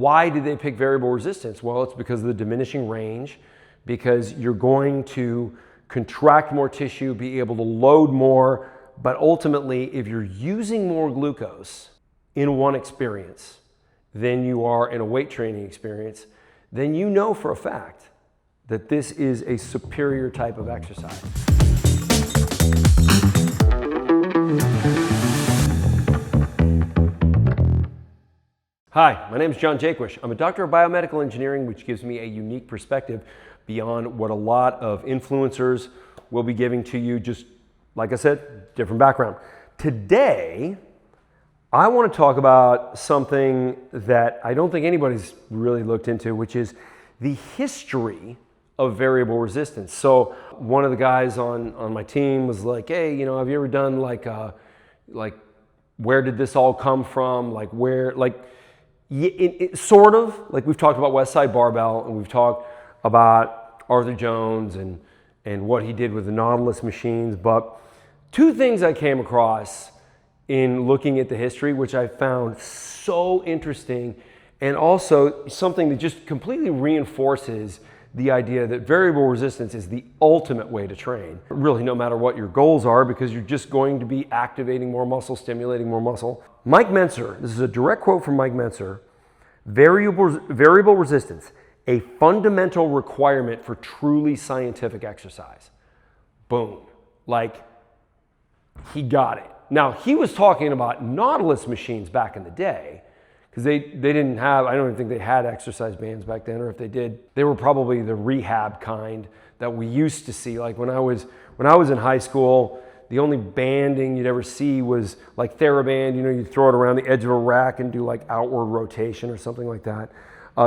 why did they pick variable resistance? Well, it's because of the diminishing range, because you're going to contract more tissue, be able to load more, but ultimately, if you're using more glucose in one experience than you are in a weight training experience, then you know for a fact that this is a superior type of exercise. Hi, my name is Jaquish. I'm a doctor of biomedical engineering, which gives me a unique perspective beyond what a lot of influencers will be giving to you. Just like I said, different background. Today, I want to talk about something that I don't think anybody's really looked into, which is the history of variable resistance. So one of the guys on my team was like, hey, have you ever done like where did this all come from? Sort of, like we've talked about Westside Barbell, and we've talked about Arthur Jones and what he did with the Nautilus machines. But two things I came across in looking at the history, which I found so interesting, and also something that just completely reinforces the idea that variable resistance is the ultimate way to train. Really, no matter what your goals are, because you're just going to be activating more muscle, stimulating more muscle. Mike Mentzer, this is a direct quote from Mike Mentzer, variable resistance, a fundamental requirement for truly scientific exercise. Boom. Like, he got it. Now, he was talking about Nautilus machines back in the day, because they didn't have, I don't even think they had exercise bands back then, or if they did, they were probably the rehab kind that we used to see. Like when I was in high school, the only banding you'd ever see was like TheraBand, you'd throw it around the edge of a rack and do like outward rotation or something like that.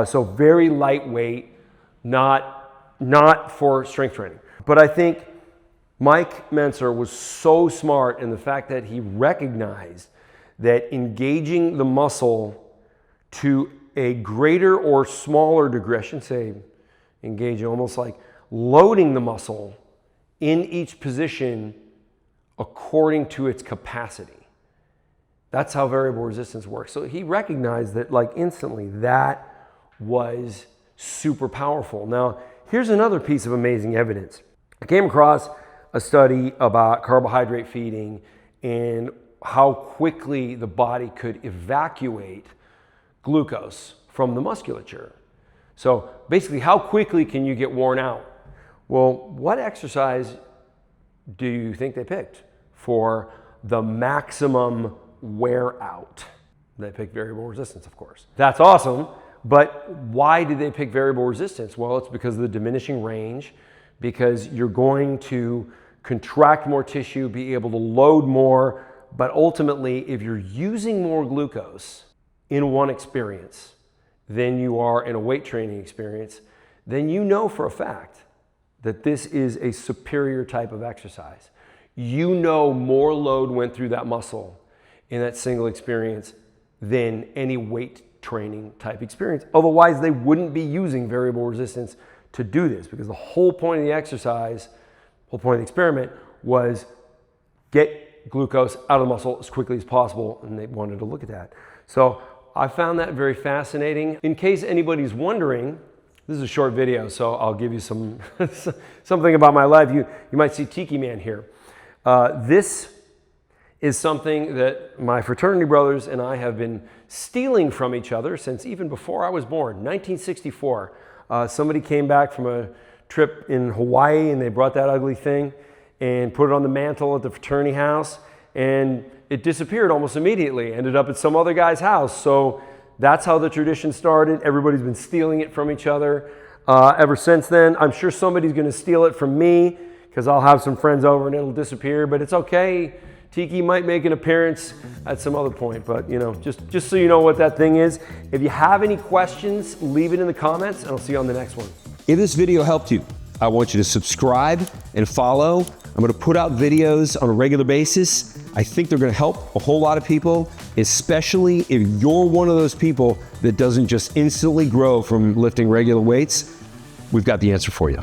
So very lightweight, not for strength training. But I think Mike Mentzer was so smart in the fact that he recognized that engaging the muscle to a greater or smaller degree, I shouldn't say engaging, almost like loading the muscle in each position according to its capacity. That's how variable resistance works. So he recognized that like instantly that was super powerful. Now, here's another piece of amazing evidence. I came across a study about carbohydrate feeding and how quickly the body could evacuate glucose from the musculature. So basically, how quickly can you get worn out? Well, what exercise do you think they picked for the maximum wear out? They picked variable resistance, of course. That's awesome, but why did they pick variable resistance? Well, it's because of the diminishing range, because you're going to contract more tissue, be able to load more, but ultimately, if you're using more glucose in one experience than you are in a weight training experience, then you know for a fact that this is a superior type of exercise. You know more load went through that muscle in that single experience than any weight training type experience. Otherwise, they wouldn't be using variable resistance to do this, because the whole point of the exercise, whole point of the experiment was get glucose out of the muscle as quickly as possible, and they wanted to look at that. So I found that very fascinating. In case anybody's wondering, this is a short video, so I'll give you some something about my life. You might see Tiki Man here. This is something that my fraternity brothers and I have been stealing from each other since even before I was born, 1964. Somebody came back from a trip in Hawaii and they brought that ugly thing and put it on the mantle at the fraternity house, and it disappeared almost immediately, ended up at some other guy's house. So that's how the tradition started. Everybody's been stealing it from each other ever since then. I'm sure somebody's gonna steal it from me, because I'll have some friends over and it'll disappear, but it's okay. Tiki might make an appearance at some other point, but just so you know what that thing is. If you have any questions, leave it in the comments and I'll see you on the next one. If this video helped you, I want you to subscribe and follow. I'm gonna put out videos on a regular basis. I think they're gonna help a whole lot of people, especially if you're one of those people that doesn't just instantly grow from lifting regular weights. We've got the answer for you.